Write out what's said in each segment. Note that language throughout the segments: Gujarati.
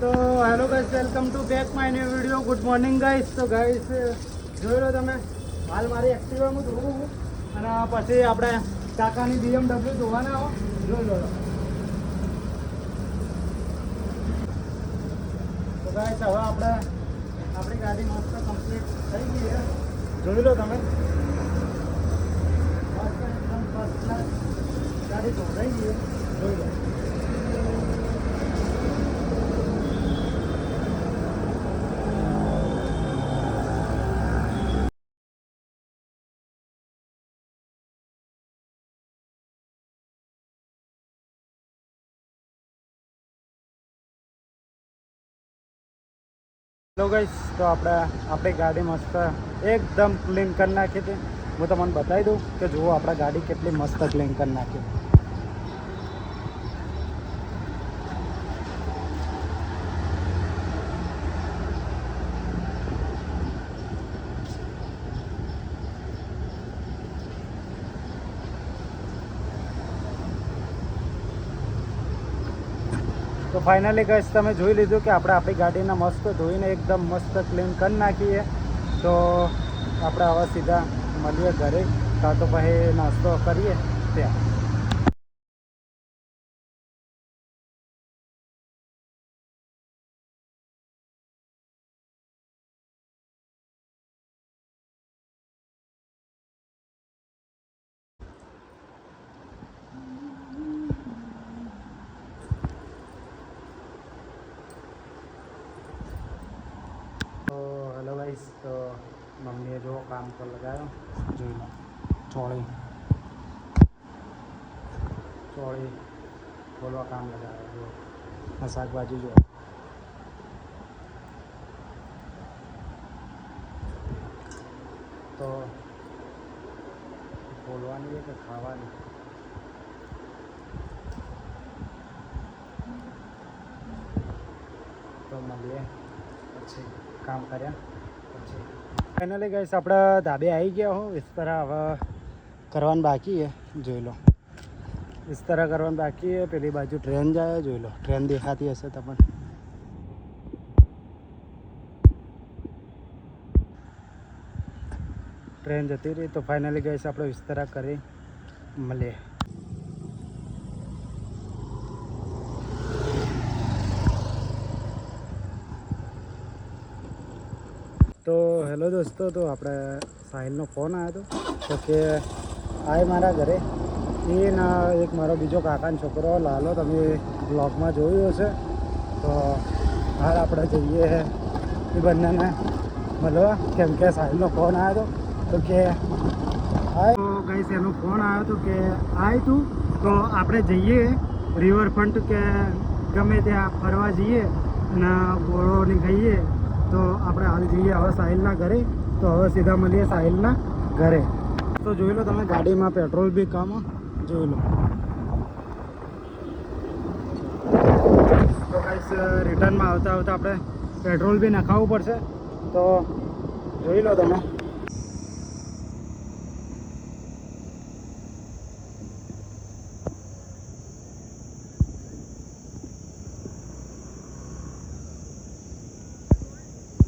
તો hello guys, welcome to back my new video. Good morning guys. તો ગાઈસ જોઈ લો તમે, હાલ મારી એક્ટિવામાં ધોવું અને પછી આપણે કાકાની BMW ધોવાના હો. જોઈ લો. તો ગાઈસ હવે આપણી ગાડી મસ્ત કમ્પ્લીટ થઈ ગઈ છે. જોઈ લો તમે, મસ્ત એકદમ ફર્સ્ટ ક્લાસ ગાડી ધોવાઈ ગઈ છે. જોઈ લો. હેલો ગાઈસ, તો આપણી ગાડી મસ્ત એકદમ ક્લીન કરી નાખી હતી. હું તમને બતાવી દઉં કે જુઓ આપણા ગાડી કેટલી મસ્ત ક્લીન કરી નાખી. તો ફાઇનલી ગાઈસ તમે જોઈ લીધું કે આપણે આપણી ગાડીને મસ્ત ધોઈને એકદમ મસ્ત ક્લીન કરી નાખીએ. તો આપણે હવે સીધા મળીએ ઘરે, કાં તો પછી નાસ્તો કરીએ ત્યાં. હેલો ગાઈસ, તો મમ્મીએ જો કામ પર લગાવ્યો. જોઈ લો, ચોળી બોલવા કામ લગાવ્યો. જો આ શાકભાજી જો. તો બોલવાની કે ખાવાની? તો મળીએ પછી કામ કર્યા પછી. ફાઇનલી ગાઈસ આપણે ધાબે આવી ગયા હો. વિસ્તારા હવે કરવાનું બાકી છે. જોઈ લો, વિસ્તારા કરવાનું બાકી છે. પેલી બાજુ ટ્રેન જાય. જોઈ લો, ટ્રેન દેખાતી હશે તમને. ટ્રેન જતી રહી. તો ફાઇનલી ગાઈસ આપણે વિસ્તારા કરી મળીએ. તો હેલો દોસ્તો, તો આપણે સાહિલનો ફોન આવ્યો હતો તો કે આય મારા ઘરે. એના એક મારો બીજો કાકાનો છોકરો લાલો, તમે બ્લોગમાં જોયું હશે. તો હાલ આપણે જઈએ એ બંનેને મળવા, કેમ કે સાહિલનો ફોન આવ્યો હતો તો કે આય. તો ગાઈસ એનો ફોન આવ્યો હતો કે આય તું, તો આપણે જઈએ રિવરફ્રન્ટ કે ગમે ત્યાં ફરવા જઈએ અને ગોળોની ખાઈએ. તો આપણે હાલ જઈએ હવે સાહિલના ઘરે. તો હવે સીધા મળીએ સાહિલના ઘરે. તો જોઈ લો તમે, ગાડીમાં પેટ્રોલ બી કમ. જોઈ લો. તો ગાઈસ રિટર્નમાં આવતા આપણે પેટ્રોલ બી નખાવવું પડશે. તો જોઈ લો તમે.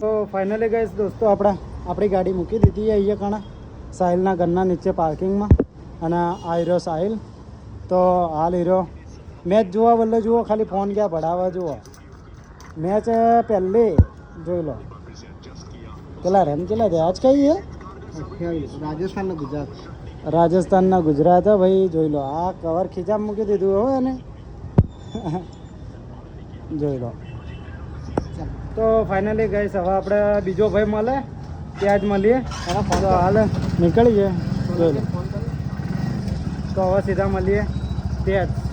તો ફાઇનલી ગાઈસ દોસ્તો, આપણી ગાડી મૂકી દીધી અહીંયા કણા સાહિલના ઘરના નીચે પાર્કિંગમાં. અને આ હીરો સાહિલ. તો હાલ હીરો મેચ જોવા બદલે જુઓ, ખાલી ફોન ક્યાં ભરાવા જુઓ. મેચ પહેલી જોઈ લો. કેટલા રન કેટલા થયા આજ? કઈ છે? રાજસ્થાનના ગુજરાત ભાઈ. જોઈ લો, આ કવર ખીચામાં મૂકી દીધું હોય એને. જોઈ લો. તો ફાઇનલી ગાઈસ હવે આપણે બીજો ભાઈ મળે ત્યાં જ મળીએ. તો હાલ નીકળીએ. જોઈ લો. તો હવે સીધા મળીએ ત્યાં જ.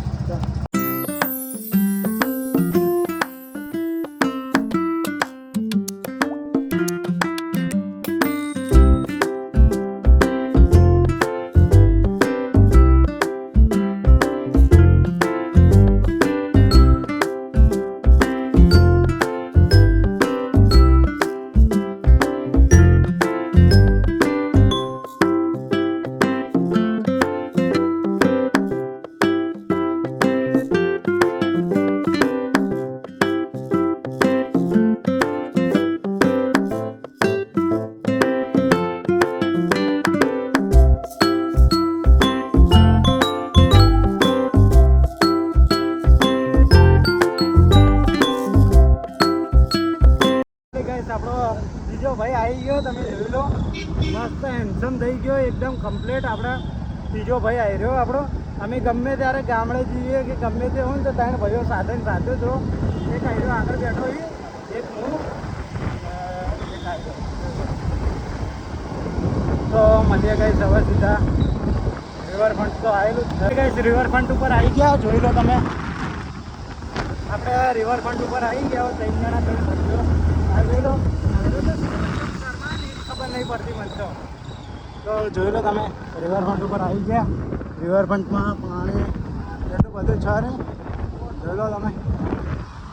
તમે જોઈ લો મસ્ત હેન્ડસમ થઈ ગયો એકદમ કમ્પ્લીટ. આપણા ત્રીજો ભાઈ આવી રહ્યો આપણો. અમે ગમે ત્યારે ગામડે જઈએ કે ગમે તે હોય ને તો ત્રણ ભાઈઓ સાથે જ જો એક આવી આગળ બેઠો છે, એક હું એક આવી. તો મળીએ ગઈ સવાર સીધા રિવરફ્રન્ટ તો આવેલું જ ગઈ. રિવરફ્રન્ટ ઉપર આવી ગયા જોઈ લો તમે. આપણે રિવરફ્રન્ટ ઉપર આવી ગયા 3 જણા 3 ભાઈઓ આ જોઈ લો. ખબર નહીં પડતી મને તો જોઈ લો તમે રિવરફ્રન્ટ ઉપર આવી ગયા. રિવરફ્રન્ટમાં પાણી એટલું બધું છે ને જોઈ લો તમે.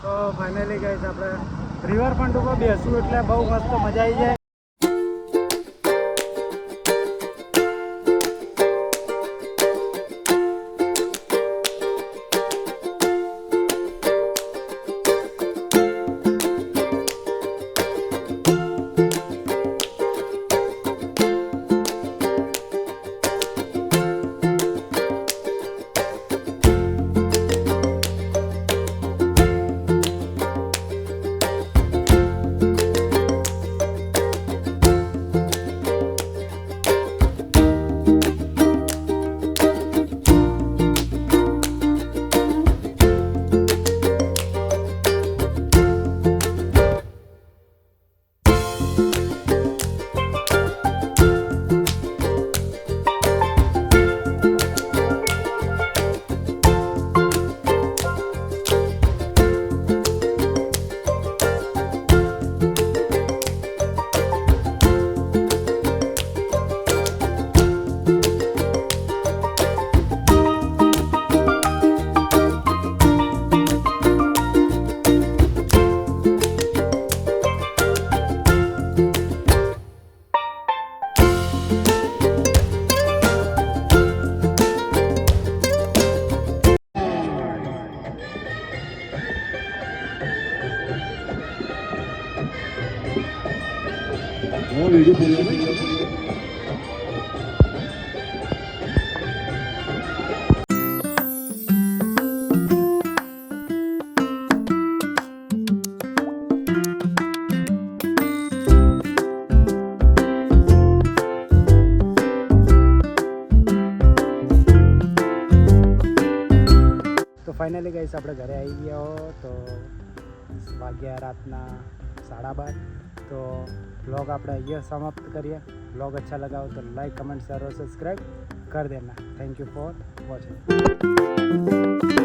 તો ફાઇનલી ગઈ આપણે રિવરફ્રન્ટ ઉપર બેસવું એટલે બહુ મસ્ત મજા આવી જાય. ફાઇનલી ગાઈસ આપણે ઘરે આવી ગયા હો. તો વાગ્યા રાતના 12:30. તો ब्लॉग આપણે અહીંયા સમાપ્ત કરીએ. ब्लॉग अच्छा लगा हो तो लाइक कमेंट शेयर और सब्सक्राइब कर देना. Thank you for watching.